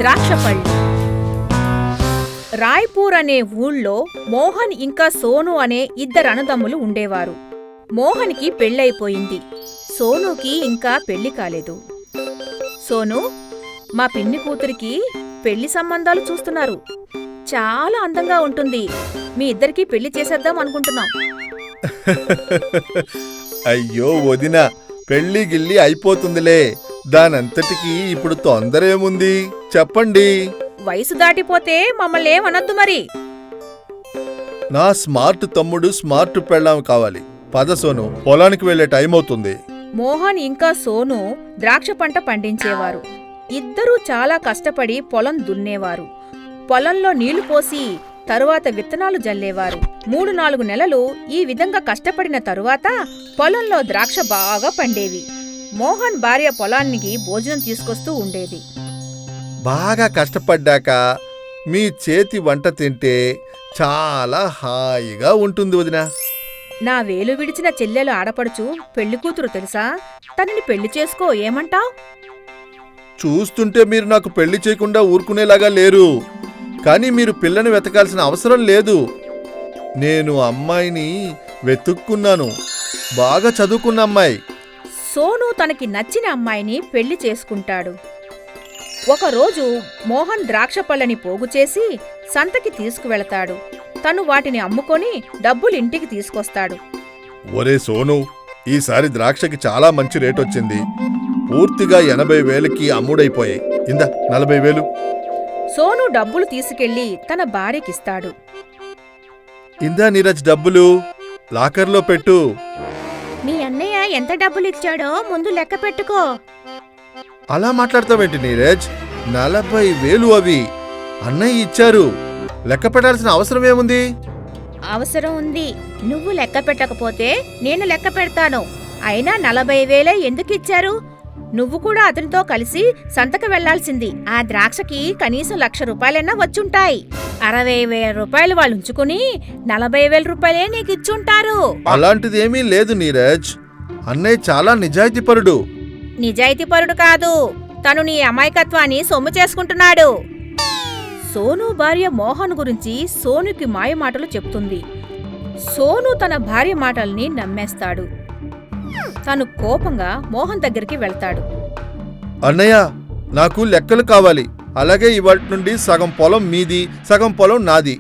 ద్రాక్షపళ్ళు. రాయ్పూర్ అనే ఊళ్ళో మోహన్ ఇంకా సోను అనే ఇద్దరు అన్నదమ్ములు ఉండేవారు. మోహన్కి పెళ్ళైపోయింది, సోనుకి ఇంకా పెళ్లి కాలేదు. సోను, మా పిన్ని కూతురికి పెళ్లి సంబంధాలు చూస్తున్నారు. చాలా అందంగా ఉంటుంది. మీ ఇద్దరికీ పెళ్లి చేసేద్దాం అనుకుంటున్నాం. అయ్యో వదినా, పెళ్లి గిల్లి అయిపోతుందిలే. దానంతటికీ ఇప్పుడు తొందరేముంది, చెప్పండి. వయసు దాటిపోతే మమ్మల్ని ఏమనొద్దు మరి. నా స్మార్ట్ తమ్ముడు స్మార్ట్ పెళ్ళాం కావాలి. పద సోను, పొలానికి వెళ్లే టైం అవుతుంది. మోహన్ ఇంకా సోను ద్రాక్ష పంట పండించేవారు. ఇద్దరూ చాలా కష్టపడి పొలం దున్నేవారు. పొలంలో నీళ్లు పోసి తరువాత విత్తనాలు జల్లేవారు. 3-4 నెలలు ఈ విధంగా కష్టపడిన తరువాత పొలంలో ద్రాక్ష బాగా పండేవి. మోహన్ భార్య పొలానికి భోజనం తీసుకొస్తూ ఉండేది. బాగా కష్టపడ్డాక మీ చేతి వంట తింటే చాలా హాయిగా ఉంటుంది వదినా. నా వేలు విడిచిన చెల్లెలు ఆడపడుచు పెళ్లికూతురు తెలుసా? తనని పెళ్లి చేసుకో, ఏమంటావ్? చూస్తుంటే మీరు నాకు పెళ్లి చేయకుండా ఊరుకునేలాగా లేరు. కానీ మీరు పిల్లని వెతకాల్సిన అవసరం లేదు. నేను అమ్మాయిని వెతుక్కున్నాను, బాగా చదువుకున్న అమ్మాయి. సోను తనకి నచ్చిన అమ్మాయిని పెళ్లి చేసుకుంటాడు. ఒకరోజు మోహన్ ద్రాక్షపళ్ళని పోగుచేసి సంతకి తీసుకువెళతాడు. తను వాటిని అమ్ముకొని డబ్బులింటికి తీసుకొస్తాడు. ఒరే సోను, ఈసారి ద్రాక్షకి చాలా మంచి రేటొచ్చింది. పూర్తిగా 80,000కి అమ్ముడైపోయాయి. ఇందా 40,000. సోను డబ్బులు తీసుకెళ్లి తన భార్యకిస్తాడు. ఇందా నీరజ్, డబ్బులు లాకర్లో పెట్టు. మీ అన్నయ్య ఎంత డబ్బులిచ్చాడో ముందు లెక్క పెట్టుకో. అలా మాట్లాడతావేంటి నీరజ్? 40,000 అవి అన్నయ్య ఇచ్చారు. లెక్క పెట్టాల్సిన అవసరం ఏముంది? అవసరం ఉంది. నువ్వు లెక్క పెట్టకపోతే నేను లెక్క పెడతాను. అయినా 40,000 ఎందుకిచ్చారు? నువ్వు కూడా అతనితో కలిసి సంతకు వెళ్లాల్సింది. ఆ ద్రాక్షకి కనీసం 1,00,000 రూపాయలైనా వచ్చుంటాయి. 60,000 రూపాయలు వాళ్ళు ఉంచుకుని 40,000 రూపాయలే నీకిచ్చుంటారు. అలాంటిదేమీ లేదు నీరజ్. అన్నయ్య చాలా నిజాయితీపరుడు. నిజాయితీపరుడు కాదు, తను నీ అమాయకత్వాన్ని సొమ్ము చేసుకుంటున్నాడు. సోను భార్య మోహన్ గురించి సోనుకి మాయమాటలు చెప్తుంది. సోను తన భార్య మాటల్ని నమ్మేస్తాడు. తను కోపంగా మోహన్ దగ్గరికి వెళ్తాడు. అన్నయ్య, నాకు లెక్కలు కావాలి. అలాగే ఇవాటి నుండి సగం పొలం మీది, సగం పొలం నాది.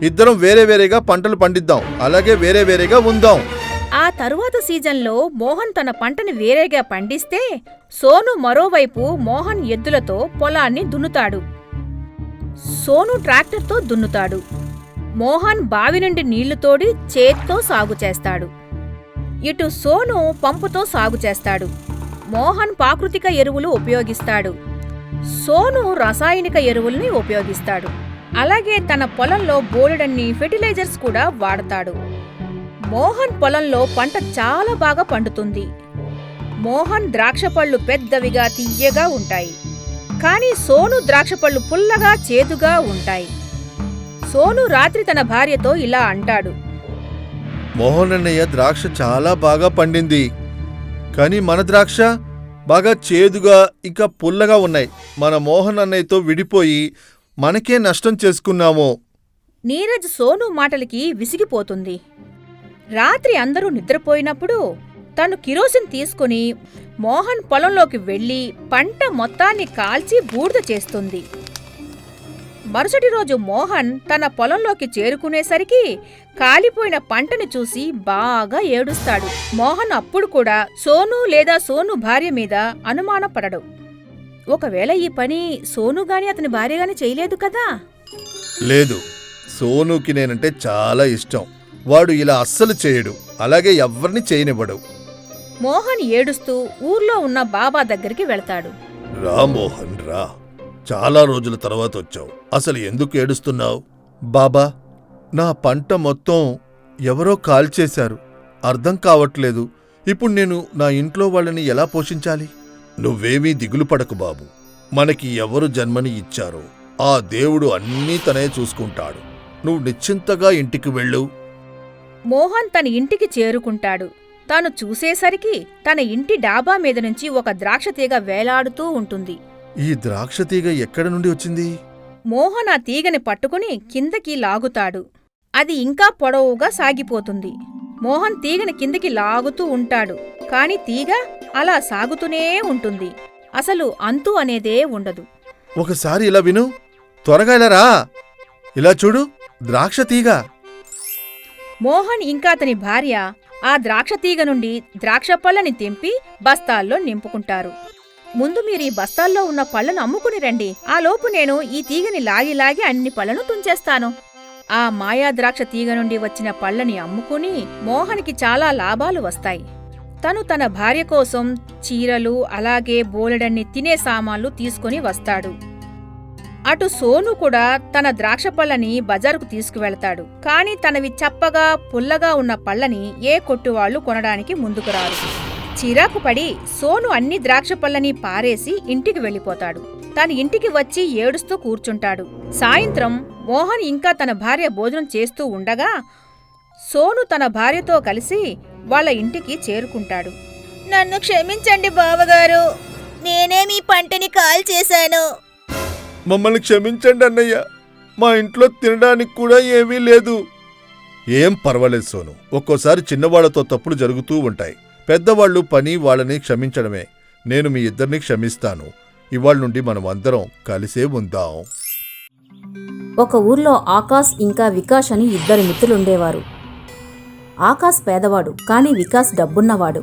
ఇద్దరం వేరే వేరేగా పంటలు పండిద్దాం. అలాగే వేరే వేరేగా ఉందాం. ఆ తరువాత సీజన్లో మోహన్ తన పంటని వేరేగా పండిస్తే సోను మరోవైపు మోహన్ ఎద్దులతో పొలాన్ని దున్నుతాడు. సోను ట్రాక్టర్తో దున్నుతాడు. మోహన్ బావి నుండి నీళ్లు తోడి చేత్తో సాగు చేస్తాడు. ఇటు సోను పంపుతో సాగు చేస్తాడు. మోహన్ ప్రాకృతిక ఎరువులు ఉపయోగిస్తాడు. సోను రసాయనిక ఎరువుల్ని ఉపయోగిస్తాడు. అలాగే తన పొలంలో బోలెడన్ని ఫెర్టిలైజర్స్ కూడా వాడతాడు. మోహన్ పొలంలో పంట చాలా బాగా పండుతుంది. మోహన్ ద్రాక్షపళ్ళు పెద్దవిగా తియ్యగా ఉంటాయి. కాని సోను ద్రాక్షపళ్ళు పుల్లగా చేదుగా ఉంటాయి. సోను రాత్రి తన భార్యతో ఇలా అంటాడు. మోహన్ అన్నయ్య ద్రాక్ష చాలా బాగా పండింది. కానీ మన ద్రాక్ష బాగా చేదుగా ఇంకా పుల్లగా ఉన్నాయి. మన మోహన్ అన్నయ్యతో విడిపోయి మనకే నష్టం చేసుకున్నాము. నీరజ్ సోను మాటలకి విసిగిపోతుంది. రాత్రి అందరూ నిద్రపోయినప్పుడు తను కిరోసిన్ తీసుకుని మోహన్ పొలంలోకి వెళ్లి పంట మొత్తాన్ని కాల్చి బూడిద చేస్తుంది. మరుసటి రోజు మోహన్ తన పొలంలోకి చేరుకునేసరికి కాలిపోయిన పంటని చూసి బాగా ఏడుస్తాడు. మోహన్ అప్పుడు కూడా సోను లేదా సోను భార్య మీద అనుమానపడడు. ఒకవేళ ఈ పని సోనుగాని అతని భార్యగాని చేయలేదు కదా? లేదు, సోనుకి నేనంటే చాలా ఇష్టం. వాడు ఇలా అస్సలు చేయడు. అలాగే ఎవ్వరిని చేయనివ్వడు. మోహన్ ఏడుస్తూ ఊర్లో ఉన్న బాబా దగ్గరికి వెళతాడు. రా మోహన్ రా, చాలా రోజుల తర్వాత వచ్చావు. అసలు ఎందుకు ఏడుస్తున్నావు? బాబా, నా పంట మొత్తం ఎవరో కాల్చేశారు. అర్థం కావట్లేదు. ఇప్పుడు నేను నా ఇంట్లో వాళ్ళని ఎలా పోషించాలి? నువ్వేమీ దిగులు పడకు బాబు. మనకి ఎవరు జన్మని ఇచ్చారో ఆ దేవుడు అన్నీ తనే చూసుకుంటాడు. నువ్వు నిశ్చింతగా ఇంటికి వెళ్ళు. మోహన్ తన ఇంటికి చేరుకుంటాడు. తాను చూసేసరికి తన ఇంటి డాబా మీద నుంచి ఒక ద్రాక్షతీగ వేలాడుతూ ఉంటుంది. ఈ ద్రాక్ష తీగ ఎక్కడి నుండి వచ్చింది? మోహన్ ఆ తీగని పట్టుకుని కిందకి లాగుతాడు. అది ఇంకా పొడవుగా సాగిపోతుంది. మోహన్ తీగని కిందకి లాగుతూ ఉంటాడు, కాని తీగ అలా సాగుతూనే ఉంటుంది. అసలు అంతు అనేదే ఉండదు. ఒకసారి ఇలా విను, త్వరగా ఇలా రా. ఇలా చూడు, ద్రాక్ష తీగ. మోహన్ ఇంకా అతని భార్య ఆ ద్రాక్ష తీగ నుండి ద్రాక్ష పళ్ళని తెంపి బస్తాల్లో నింపుకుంటారు. ముందు మీరీ బస్తాల్లో ఉన్న పళ్ళను అమ్ముకుని రండి. ఆలోపు నేను ఈ తీగని లాగి లాగి అన్ని పళ్ళను తుంచేస్తాను. ఆ మాయా ద్రాక్ష తీగ నుండి వచ్చిన పళ్ళని అమ్ముకుని మోహన్కి చాలా లాభాలు వస్తాయి. తను తన భార్య కోసం చీరలు, అలాగే బోలెడన్ని తినే సామాన్లు తీసుకుని వస్తాడు. అటు సోను కూడా తన ద్రాక్ష పళ్ళని బజారుకు తీసుకువెళతాడు. కాని తనవి చప్పగా, పుల్లగా ఉన్న పళ్ళని ఏ కొట్టువాళ్లు కొనడానికి ముందుకు రారు. చిరాకు పడి సోను అన్ని ద్రాక్ష పళ్ళని పారేసి ఇంటికి వెళ్ళిపోతాడు. తన ఇంటికి వచ్చి ఏడుస్తూ కూర్చుంటాడు. సాయంత్రం మోహన్ ఇంకా తన భార్య భోజనం చేస్తూ ఉండగా సోను తన భార్యతో కలిసి వాళ్ళ ఇంటికి చేరుకుంటాడు. నన్ను క్షమించండి బావగారు, నేనే మీ పంటని కాల్చేశాను. మమ్మల్ని క్షమించండి అన్నయ్య, మా ఇంట్లో తినడానికి కూడా ఏమీ లేదు. ఏం పర్వాలేదు సోను, ఒక్కోసారి చిన్నవాళ్లతో తప్పులు జరుగుతూ ఉంటాయి. పెద్దవాళ్లు పని వాళ్ళని క్షమించడమే. నేను మీ ఇద్దరిని క్షమిస్తాను. ఇవాళ నుండి మనం అందరం కలిసే ఉందాం. ఒక ఊర్లో ఆకాష్ ఇంకా వికాస్ అని ఇద్దరు మిత్రులుండేవారు. ఆకాష్ పేదవాడు, కానీ వికాస్ డబ్బున్నవాడు.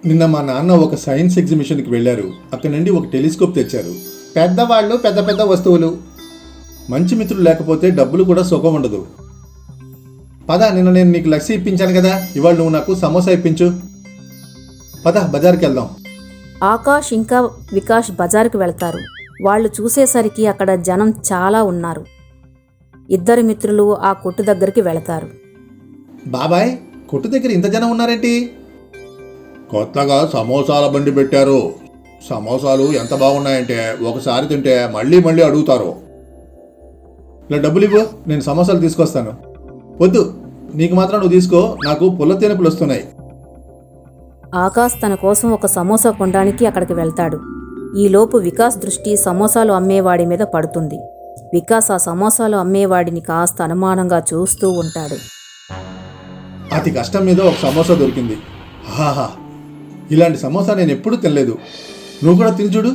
నిన్న మా నాన్న ఒక సైన్స్ ఎగ్జిబిషన్కి వెళ్ళారు. అక్కడి నుండి ఒక టెలిస్కోప్ తెచ్చారు. పెద్దవాళ్ళు పెద్ద పెద్ద వస్తువులు. మంచి మిత్రులు లేకపోతే డబ్బులు కూడా సుఖం ఉండదు. పద, నిన్న నేను నీకు లస్సీ ఇప్పించాను కదా, ఇవాళ నువ్వు నాకు సమోసా ఇప్పించు. పద, బజార్కి వెళ్దాం. ఆకాష్ ఇంకా వికాస్ బజారుకు వెళ్తారు. వాళ్ళు చూసేసరికి అక్కడ జనం చాలా ఉన్నారు. ఇద్దరు మిత్రులు ఆ కొట్టు దగ్గరికి వెళతారు. బాబాయ్, కొట్టు దగ్గర ఇంత జనం ఉన్నారేంటి? కొత్తగా సమోసాల బండి పెట్టారు. సమోసాలు ఎంత బాగున్నాయంటే ఒకసారి తింటే మళ్ళీ మళ్ళీ అడుగుతారు. ఇలా డబ్బులు ఇవ్వు, నేను సమోసాలు తీసుకొస్తాను. వద్దు, నీకు మాత్రం నువ్వు తీసుకో, నాకు పుల్ల తేనెపులు వస్తున్నాయి. ఆకాష్ తన కోసం ఒక సమోసా కొనడానికి అక్కడికి వెళ్తాడు. ఈలోపు వికాస్ దృష్టి సమోసాలు అమ్మేవాడి మీద పడుతుంది. వికాస్ ఆ సమోసాలు అమ్మేవాడిని కాస్త అనుమానంగా చూస్తూ ఉంటాడు. అతి కష్టం మీద ఒక సమోసా దొరికింది. హాహా, ఇలాంటి సమోసా నేను ఎప్పుడూ తినలేదు. నువ్వు కూడా తిని చూడు.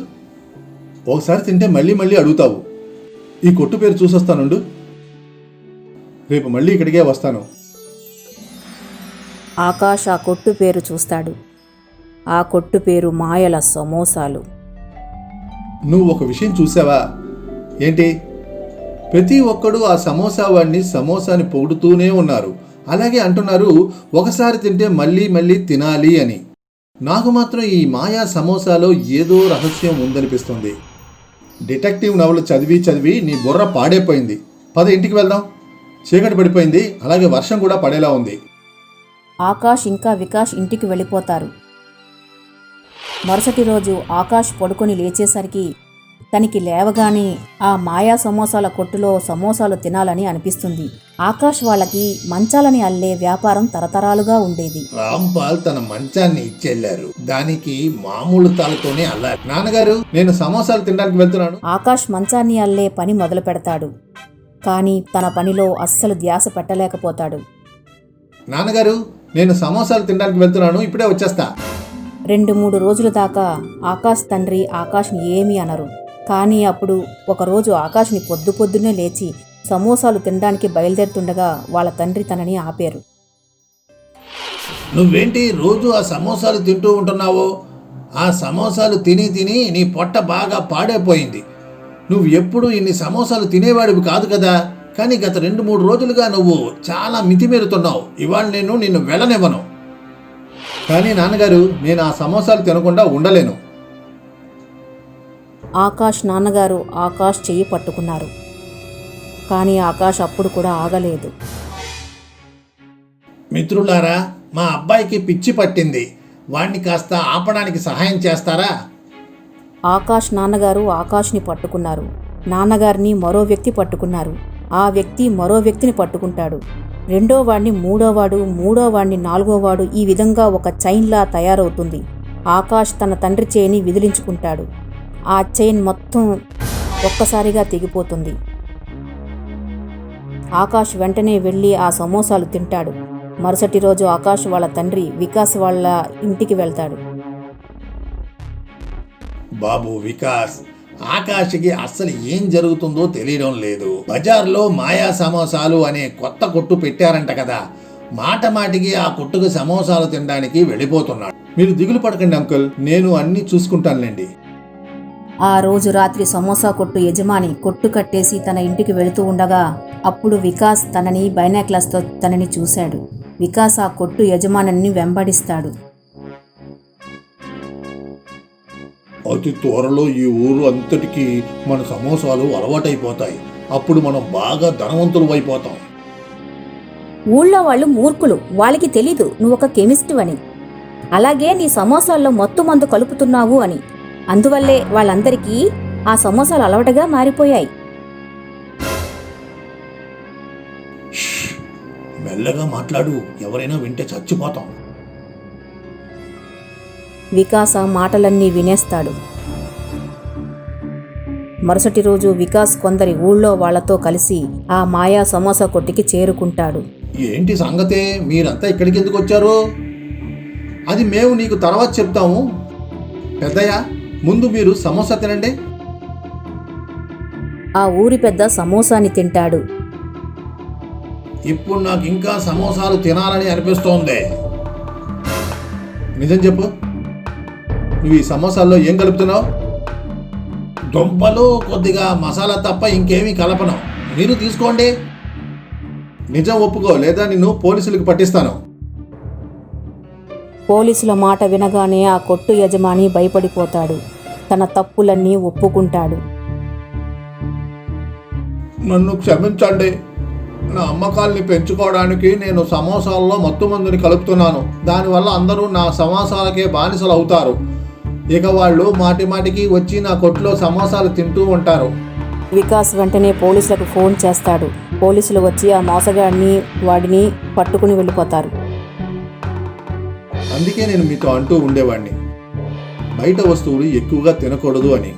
ఒకసారి తింటే మళ్ళీ మళ్ళీ అడుగుతావు. ఈ కొట్టు పేరు చూసొస్తానుండు, రేపు మళ్ళీ ఇక్కడికే వస్తాను. ఆకాష్ ఆ కొట్టు పేరు చూస్తాడు. ఆ కొట్టు పేరు మాయల సమోసాలు. నువ్వు ఒక విషయం చూసావా? ఏంటి? ప్రతి ఒక్కడూ ఆ సమోసా వాడిని సమోసాని పొగుడుతూనే ఉన్నారు. అలాగే అంటున్నారు, ఒకసారి తింటే మళ్ళీ మళ్ళీ తినాలి అని. నాకు మాత్రం ఈ మాయా సమోసాలో ఏదో రహస్యం ఉందనిపిస్తుంది. డిటెక్టివ్ నవలు చదివి చదివి నీ బుర్ర పాడైపోయింది. పద, ఇంటికి వెళ్దాం. చీకటి పడిపోయింది, అలాగే వర్షం కూడా పడేలా ఉంది. ఆకాష్ ఇంకా వికాస్ ఇంటికి వెళ్ళిపోతారు. మరుసటి రోజు ఆకాష్ పడుకొని లేచేసరికి తనకి లేవగానే ఆ మాయా సమోసాల కొట్టులో సమోసాలు తినాలని అనిపిస్తుంది. ఆకాష్ వాళ్ళకి మంచాలని అల్లే వ్యాపారం తరతరాలుగా ఉండేది. రాంపాల్ తన మంచాన్ని ఇచ్చెళ్లారు. దానికి మామూలు తాళతోనే అల్లారు. నాన్నగారు, నేను సమోసాలు తినడానికి వెళ్తున్నాను. ఆకాష్ మంచాన్ని అల్లే పని మొదలు పెడతాడు. కానీ తన పనిలో అస్సలు ధ్యాస పెట్టలేకపోతాడు. నాన్నగారు, నేను సమోసాలు తినడానికి వెళ్తున్నాను, ఇప్పుడే వచ్చేస్తా. 2-3 రోజుల దాకా ఆకాష్ తండ్రి ఆకాష్ని ఏమీ అనరు. కానీ అప్పుడు ఒకరోజు ఆకాష్ని పొద్దున్నే లేచి సమోసాలు తినడానికి బయలుదేరుతుండగా వాళ్ళ తండ్రి తనని ఆపారు. నువ్వేంటి రోజు ఆ సమోసాలు తింటూ ఉంటున్నావో? ఆ సమోసాలు తిని తిని నీ పొట్ట బాగా పాడైపోయింది. నువ్వు ఎప్పుడు ఇన్ని సమోసాలు తినేవాడివి కాదు కదా. కానీ గత 2-3 రోజులుగా నువ్వు చాలా మితిమీరుతున్నావు. ఇవాళ నేను నిన్ను వెళ్ళనివ్వను. కానీ నాన్నగారు, నేను ఆ సమోసాలు తినకుండా ఉండలేను. ఆకాష్ నాన్నగారు ఆకాష్ చెయ్యి పట్టుకున్నారు. కానీ ఆకాష్ అప్పుడు కూడా ఆగలేదు. మిత్రులారా, మా అబ్బాయికి పిచ్చి పట్టింది. వాణ్ణి కాస్త ఆపడానికి సహాయం చేస్తారా? ఆకాష్ నాన్నగారు ఆకాష్ని పట్టుకున్నారు. నాన్నగారిని మరో వ్యక్తి పట్టుకున్నారు. ఆ వ్యక్తి మరో వ్యక్తిని పట్టుకుంటాడు. రెండోవాడిని మూడోవాడు, మూడోవాడిని నాలుగోవాడు. ఈ విధంగా ఒక చైన్లా తయారవుతుంది. ఆకాష్ తన తండ్రి చేయిని విదిలించుకుంటాడు. ఆ చైన్ మొత్తం ఒక్కసారిగా తెగిపోతుంది. ఆకాష్ వెంటనే వెళ్ళి ఆ సమోసాలు తింటాడు. మరుసటి రోజు ఆకాష్ వాళ్ళ తండ్రి వికాస్ వాళ్ళ ఇంటికి వెళ్తాడు. బాబు వికాస్, ఆకాష్కి అస్సలు ఏం జరుగుతుందో తెలియడం లేదు. బజార్లో మాయా సమోసాలు అనే కొత్త కొట్టు పెట్టారంట కదా, మాట మాటికి ఆ కొట్టుకు సమోసాలు తినడానికి వెళ్ళిపోతున్నాడు. మీరు దిగులు పడకండి అంకుల్, నేను అన్నీ చూసుకుంటానులేండి. ఆ రోజు రాత్రి సమోసా కొట్టు యజమాని కొట్టు కట్టేసి తన ఇంటికి వెళుతూ ఉండగా అప్పుడు వికాస్ తనని బైనాక్లస్తో తనని చూశాడు. వికాస్ ఆ కొట్టు యజమానిని వెంబడిస్తాడు. అతి త్వరలో ఈ ఊరు అంతటికి మన సమోసాలు అలవాటైపోతాయి. అప్పుడు మనం బాగా ధనవంతులు అయిపోతాం. ఊళ్ళో వాళ్ళు మూర్ఖులు, వాళ్ళకి తెలీదు నువ్వు ఒక కెమిస్ట్ అని, అలాగే నీ సమోసాల్లో మత్తు మందు కలుపుతున్నావు అని. అందువల్లే వాళ్ళందరికీ ఆ సమోసాలు అలవాటుగా మారిపోయాయి. మెల్లగా మాట్లాడు, ఎవరైనా వింటే చచ్చిపోతాం. వికాస్ ఆ మాటలన్నీ వినేస్తాడు. మరుసటి రోజు వికాస్ కొందరి ఊళ్ళో వాళ్లతో కలిసి ఆ మాయా సమోసా కొట్టుకి చేరుకుంటాడు. ఏంటి సంగతే, మీరంతా ఇక్కడికి ఎందుకు వచ్చారు? అది మేము నీకు తర్వాత చెప్తాము. పెద్దయ్య, ముందు మీరు సమోసా తినండి. ఆ ఊరి పెద్ద సమోసాని తింటాడు. ఇప్పుడు నాకు ఇంకా సమోసాలు తినాలని అనిపిస్తోంది. నిజం చెప్పు, నువ్వు ఈ సమోసాల్లో ఏం కలుపుతున్నావు? దుంపలు, కొద్దిగా మసాలా తప్ప ఇంకేమీ కలపను. మీరు తీసుకోండి. నిజం ఒప్పుకో, లేదా నిన్ను పోలీసులకు పట్టిస్తాను. పోలీసుల మాట వినగానే ఆ కొట్టు యజమాని భయపడిపోతాడు. తన తప్పులన్నీ ఒప్పుకుంటాడు. నన్ను క్షమించండి. నా అమ్మకాల్ని పెంచుకోవడానికి నేను సమోసాల్లో మత్తు మందుని కలుపుతున్నాను. దానివల్ల అందరూ నా సమోసాలకే బానిసలు అవుతారు. ఇక వాళ్ళు మాటి మాటికి వచ్చి నా కొట్లో సమోసాలు తింటూ ఉంటారు. వికాస్ వెంటనే పోలీసులకు ఫోన్ చేస్తాడు. పోలీసులు వచ్చి ఆ మోసగాడిని వాడిని పట్టుకుని వెళ్ళిపోతారు. అందుకే నేను మీతో అంటూ ఉండేవాడిని, బయట వస్తువులు ఎక్కువగా తినకూడదు అని.